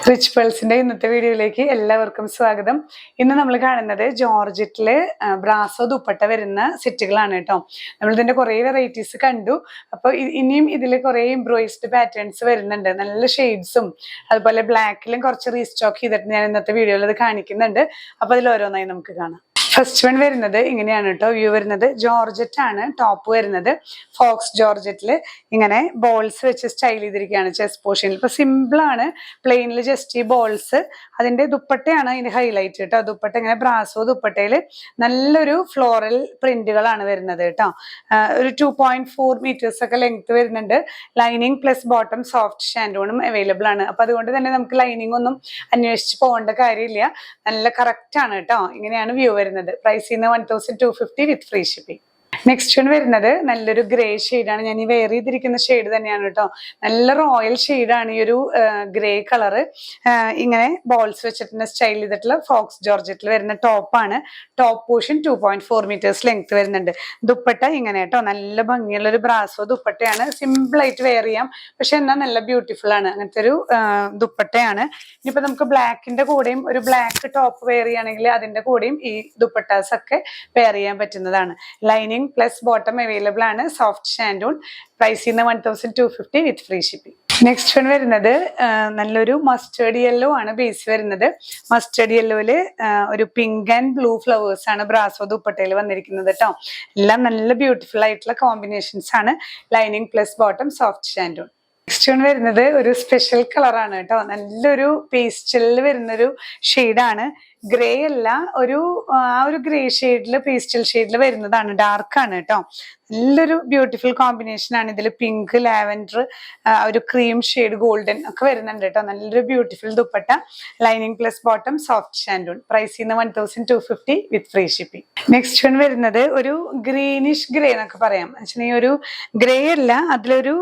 Rich പേൾസിന്റെ ഇന്നത്തെ വീഡിയോയിലേക്ക് എല്ലാവർക്കും സ്വാഗതം. ഇന്ന് നമ്മൾ കാണുന്നത് ജോർജറ്റില് ബ്രാസോ ദുപ്പട്ട വരുന്ന സെറ്റുകളാണ് കേട്ടോ. നമ്മൾ ഇതിന്റെ കുറെ വെറൈറ്റീസ് കണ്ടു. അപ്പൊ ഇനിയും ഇതിൽ കുറെ എംബ്രോയിസ്ഡ് പാറ്റേൺസ് വരുന്നുണ്ട്. നല്ല ഷെയ്ഡ്സും അതുപോലെ ബ്ലാക്കിലും കുറച്ച് റീസ്റ്റോക്ക് ചെയ്തിട്ട് ഞാൻ ഇന്നത്തെ വീഡിയോയിൽ അത് കാണിക്കുന്നുണ്ട്. അപ്പൊ അതിൽ ഓരോന്നായി നമുക്ക് കാണാം. ഫസ്റ്റ് വൺ വരുന്നത് ഇങ്ങനെയാണ് കേട്ടോ. വ്യൂ വരുന്നത് ജോർജറ്റ് ആണ്. ടോപ്പ് വരുന്നത് ഫോക്സ് ജോർജറ്റില് ഇങ്ങനെ ബോൾസ് വെച്ച് സ്റ്റൈൽ ചെയ്തിരിക്കുകയാണ് ചെസ്റ്റ് പോർഷനിൽ. ഇപ്പൊ സിമ്പിൾ ആണ്, പ്ലെയിനിൽ ജസ്റ്റ് ഈ ബോൾസ്. അതിന്റെ ദുപ്പട്ടയാണ് അതിന്റെ ഹൈലൈറ്റ് കേട്ടോ. ദുപ്പട്ട ഇങ്ങനെ ബ്രാസോ ദുപ്പട്ടയില് നല്ലൊരു ഫ്ലോറൽ പ്രിന്റുകളാണ് വരുന്നത് കേട്ടോ. ഒരു 2.4 മീറ്റേഴ്സ് ഒക്കെ ലെങ്ത് വരുന്നുണ്ട്. ലൈനിങ് പ്ലസ് ബോട്ടം സോഫ്റ്റ് ഷാൻഡോണും അവൈലബിൾ ആണ്. അപ്പൊ അതുകൊണ്ട് തന്നെ നമുക്ക് ലൈനിങ് ഒന്നും അന്വേഷിച്ച് പോകേണ്ട കാര്യമില്ല. നല്ല കറക്റ്റ് ആണ് കേട്ടോ. ഇങ്ങനെയാണ് വ്യൂ വരുന്നത്. പ്രൈസ് ചെയ്യുന്ന 1250 with free shipping. Next one വരുന്നത് നല്ലൊരു ഗ്രേ ഷെയ്ഡാണ്. ഞാൻ ഈ വെയർ ചെയ്തിരിക്കുന്ന ഷെയ്ഡ് തന്നെയാണ് കേട്ടോ. നല്ല റോയൽ ഷെയ്ഡാണ് ഈ ഒരു ഗ്രേ കളറ്. ഇങ്ങനെ ബോൾസ് വെച്ചിട്ട് സ്റ്റൈൽ ചെയ്തിട്ടുള്ള ഫോക്സ് ജോർജറ്റിൽ വരുന്ന ടോപ്പാണ്. ടോപ്പ് പോർഷൻ 2.4 മീറ്റേഴ്സ് ലെങ്ത് വരുന്നുണ്ട്. ദുപ്പട്ട ഇങ്ങനെ കേട്ടോ. നല്ല ഭംഗിയുള്ള ഒരു ബ്രാസോ ദുപ്പട്ടയാണ്. സിമ്പിൾ ആയിട്ട് വെയർ ചെയ്യാം, പക്ഷെ എന്നാൽ നല്ല ബ്യൂട്ടിഫുൾ ആണ്. അങ്ങനത്തെ ഒരു ദുപ്പട്ടയാണ്. ഇനിയിപ്പോ നമുക്ക് ബ്ലാക്കിന്റെ കൂടെയും ഒരു ബ്ലാക്ക് ടോപ്പ് വെയർ ചെയ്യുകയാണെങ്കിൽ അതിന്റെ കൂടെയും ഈ ദുപ്പട്ടാസ് ഒക്കെ വെയർ ചെയ്യാൻ പറ്റുന്നതാണ്. ലൈനിങ് പ്ലസ് ബോട്ടം അവൈലബിൾ ആണ്. സോഫ്റ്റ് ഷാൻഡൂൺ. പ്രൈസ് ചെയ്യുന്ന 1250 with free shipping. Next one വരുന്നത് നല്ലൊരു മസ്റ്റേർഡ് യെല്ലോ ആണ് ബേസ് വരുന്നത്. മസ്റ്റേർഡ് യെല്ലോയില് ഒരു പിങ്ക് ആൻഡ് ബ്ലൂ ഫ്ലവേഴ്സ് ആണ് ബ്രാസോ ദുപ്പട്ടയിൽ വന്നിരിക്കുന്നത് കേട്ടോ. എല്ലാം നല്ല ബ്യൂട്ടിഫുൾ ആയിട്ടുള്ള കോമ്പിനേഷൻസ് ആണ്. Lining plus bottom soft shantoon. Next one വരുന്നത് ഒരു സ്പെഷ്യൽ കളറാണ് കേട്ടോ. നല്ലൊരു പേസ്റ്റലിൽ വരുന്നൊരു ഷെയ്ഡാണ്. ഗ്രേ അല്ല, ആ ഒരു ഗ്രേ ഷെയ്ഡില് പേസ്റ്റൽ ഷെയ്ഡിൽ വരുന്നതാണ്. ഡാർക്ക് ആണ് കേട്ടോ. നല്ലൊരു ബ്യൂട്ടിഫുൾ കോമ്പിനേഷൻ ആണ്. ഇതിൽ പിങ്ക്, ലാവൻഡർ, ഒരു ക്രീം ഷെയ്ഡ്, ഗോൾഡൻ ഒക്കെ വരുന്നുണ്ട് കേട്ടോ. നല്ലൊരു beautiful dupatta. Lining plus bottom soft shantoon. Price ചെയ്യുന്ന 1250 with free shipping. Next one വരുന്നത് ഒരു ഗ്രീനിഷ് ഗ്രേ എന്നൊക്കെ പറയാം. വെച്ചിട്ടുണ്ടെങ്കിൽ ഒരു ഗ്രേ അല്ല, അതിലൊരു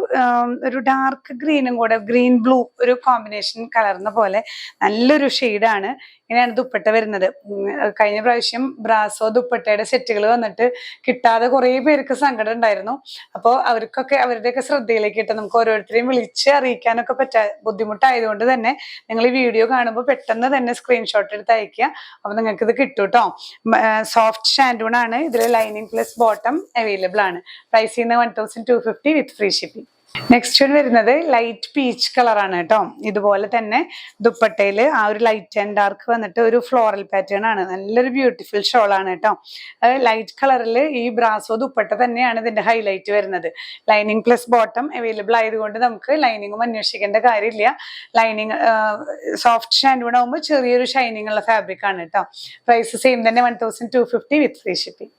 ഡാർക്ക് ഗ്രീനും കൂടെ, ഗ്രീൻ ബ്ലൂ ഒരു കോമ്പിനേഷൻ കലർന്ന പോലെ നല്ലൊരു ഷെയ്ഡാണ്. ഇങ്ങനെയാണ് ദുപ്പട്ട വരുന്നത്. കഴിഞ്ഞ പ്രാവശ്യം ബ്രാസോ ദുപ്പട്ടയുടെ സെറ്റുകൾ വന്നിട്ട് കിട്ടാതെ കുറെ പേർക്ക് സങ്കടം ഉണ്ടായിരുന്നു. അപ്പോൾ അവർക്കൊക്കെ അവരുടെയൊക്കെ ശ്രദ്ധയിലേക്ക് ഇട്ട് നമുക്ക് ഓരോരുത്തരെയും വിളിച്ച് അറിയിക്കാനൊക്കെ ബുദ്ധിമുട്ടായതുകൊണ്ട് തന്നെ നിങ്ങൾ ഈ വീഡിയോ കാണുമ്പോൾ പെട്ടെന്ന് തന്നെ സ്ക്രീൻഷോട്ട് എടുത്ത് അയക്കുക. അപ്പൊ നിങ്ങൾക്ക് ഇത് കിട്ടും കേട്ടോ. സോഫ്റ്റ് ഷാൻഡൂൺ ആണ്. ഇതിൽ ലൈനിങ് പ്ലസ് ബോട്ടം അവൈലബിൾ ആണ്. പ്രൈസ് ചെയ്യുന്ന 1250 വിത്ത് ഫ്രീ ഷിപ്പിംഗ്. നെക്സ്റ്റ് വരുന്നത് ലൈറ്റ് പീച്ച് കളറാണ് കേട്ടോ. ഇതുപോലെ തന്നെ ദുപ്പട്ടയില് ആ ഒരു ലൈറ്റ് ആൻഡ് ഡാർക്ക് വന്നിട്ട് ഒരു ഫ്ലോറൽ പാറ്റേൺ ആണ്. നല്ലൊരു ബ്യൂട്ടിഫുൾ ഷോൾ ആണ് കേട്ടോ. ലൈറ്റ് കളറിൽ ഈ ബ്രാസോ ദുപ്പട്ട തന്നെയാണ് ഇതിന്റെ ഹൈലൈറ്റ് വരുന്നത്. ലൈനിങ് പ്ലസ് ബോട്ടം അവൈലബിൾ ആയതുകൊണ്ട് നമുക്ക് ലൈനിങ്ങും അന്വേഷിക്കേണ്ട കാര്യമില്ല. ലൈനിങ് സോഫ്റ്റ് ഷാൻഡൂൺ ആകുമ്പോൾ ചെറിയൊരു ഷൈനിങ് ഉള്ള ഫാബ്രിക് ആണ് കേട്ടോ. പ്രൈസ് സെയിം തന്നെ 1250 with free shipping.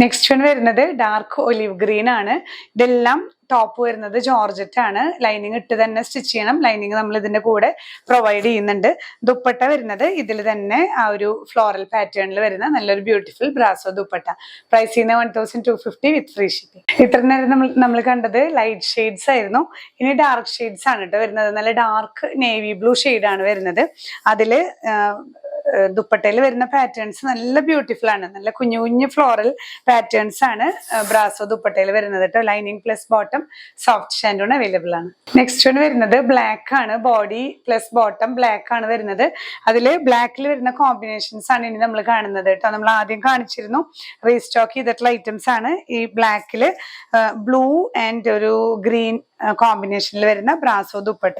Next one വരുന്നത് ഡാർക്ക് ഒലിവ് ഗ്രീൻ ആണ്. ഇതെല്ലാം ടോപ്പ് വരുന്നത് ജോർജറ്റ് ആണ്. ലൈനിങ് ഇട്ട് തന്നെ സ്റ്റിച്ച് ചെയ്യണം. ലൈനിങ് നമ്മൾ ഇതിന്റെ കൂടെ പ്രൊവൈഡ് ചെയ്യുന്നുണ്ട്. ദുപ്പട്ട വരുന്നത് ഇതിൽ തന്നെ ആ ഒരു ഫ്ലോറൽ പാറ്റേണിൽ വരുന്ന നല്ലൊരു ബ്യൂട്ടിഫുൾ ബ്രാസോ ദുപ്പട്ട. പ്രൈസ് ചെയ്യുന്ന 1250 വിത്ത് ഫ്രീ ഷിപ്പിംഗ്. ഇത്ര നേരം നമ്മൾ കണ്ടത് ലൈറ്റ് ഷെയ്ഡ്സ് ആയിരുന്നു. ഇനി ഡാർക്ക് ഷെയ്ഡ്സ് ആണ് കേട്ടോ വരുന്നത്. നല്ല ഡാർക്ക് നേവി ബ്ലൂ ഷെയ്ഡാണ് വരുന്നത്. അതില് ദുപ്പട്ടയിൽ വരുന്ന പാറ്റേൺസ് നല്ല ബ്യൂട്ടിഫുൾ ആണ്. നല്ല കുഞ്ഞു കുഞ്ഞു ഫ്ലോറൽ പാറ്റേൺസ് ആണ് ബ്രാസോ ദുപ്പട്ടയിൽ വരുന്നത് കേട്ടോ. Lining plus bottom soft shantoon available ആണ്. നെക്സ്റ്റ് വൺ വരുന്നത് ബ്ലാക്ക് ആണ്. ബോഡി പ്ലസ് ബോട്ടം ബ്ലാക്ക് ആണ് വരുന്നത്. അതില് ബ്ലാക്കിൽ വരുന്ന കോമ്പിനേഷൻസ് ആണ് ഇനി നമ്മൾ കാണുന്നത് കേട്ടോ. നമ്മൾ ആദ്യം കാണിച്ചിരുന്നു റീസ്റ്റോക്ക് ചെയ്തിട്ടുള്ള ഐറ്റംസ് ആണ്. ഈ ബ്ലാക്കില് ബ്ലൂ ആൻഡ് ഒരു ഗ്രീൻ കോമ്പിനേഷനിൽ വരുന്ന ബ്രാസോ ദുപ്പട്ട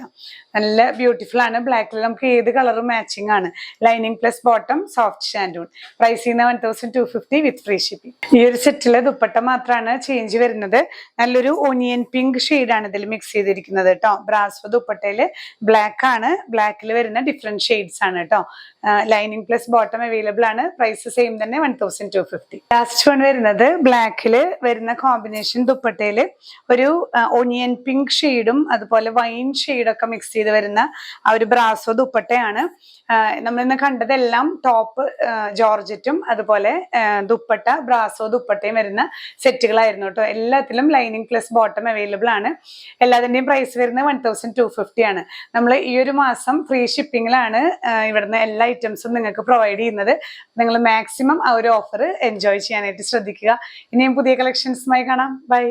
നല്ല ബ്യൂട്ടിഫുൾ ആണ്. ബ്ലാക്കിൽ നമുക്ക് ഏത് കളറും മാച്ചിങ് ആണ്. Lining plus bottom soft shantoon. Price ചെയ്യുന്ന 1250 വിത്ത് ഫ്രീ ഷിപ്പിംഗ്. ഈ ഒരു സെറ്റിലെ ദുപ്പട്ട മാത്രമാണ് ചേഞ്ച് വരുന്നത്. നല്ലൊരു ഒനിയൻ പിങ്ക് ഷെയ്ഡാണ് ഇതിൽ മിക്സ് ചെയ്തിരിക്കുന്നത് കേട്ടോ. ബ്രാസോ ദുപ്പട്ടയില് ബ്ലാക്ക് ആണ്. ബ്ലാക്കിൽ വരുന്ന ഡിഫറെന്റ് ഷെയ്ഡ്സ് ആണ് കേട്ടോ. ലൈനിങ് പ്ലസ് ബോട്ടം അവൈലബിൾ ആണ്. പ്രൈസ് സെയിം തന്നെ 1250. ലാസ്റ്റ് വൺ വരുന്നത് ബ്ലാക്കില് വരുന്ന കോമ്പിനേഷൻ ദുപ്പട്ടയില് ഒരു ഒനിയൻ പിങ്ക് ഷെയ്ഡും അതുപോലെ വൈൻ ഷെയ്ഡൊക്കെ മിക്സ് ചെയ്ത് വരുന്ന ആ ഒരു ബ്രാസോ ദുപ്പട്ടയാണ്. നമ്മളിന്ന് കണ്ടതെല്ലാം ടോപ്പ് ജോർജറ്റും അതുപോലെ ദുപ്പട്ട ബ്രാസോ ദുപ്പട്ടയും വരുന്ന സെറ്റുകളായിരുന്നു കേട്ടോ. എല്ലാത്തിലും ലൈനിങ് പ്ലസ് ബോട്ടം അവൈലബിൾ ആണ്. എല്ലാത്തിന്റെയും പ്രൈസ് വരുന്നത് 1250 ആണ്. നമ്മൾ ഈ ഒരു മാസം ഫ്രീ ഷിപ്പിംഗിലാണ് ഇവിടുന്ന് എല്ലാ ഐറ്റംസും നിങ്ങൾക്ക് പ്രൊവൈഡ് ചെയ്യുന്നത്. നിങ്ങൾ മാക്സിമം ആ ഒരു ഓഫർ എൻജോയ് ചെയ്യാനായിട്ട് ശ്രദ്ധിക്കുക. ഇനിയും പുതിയ കളക്ഷൻസുമായി കാണാം. ബൈ.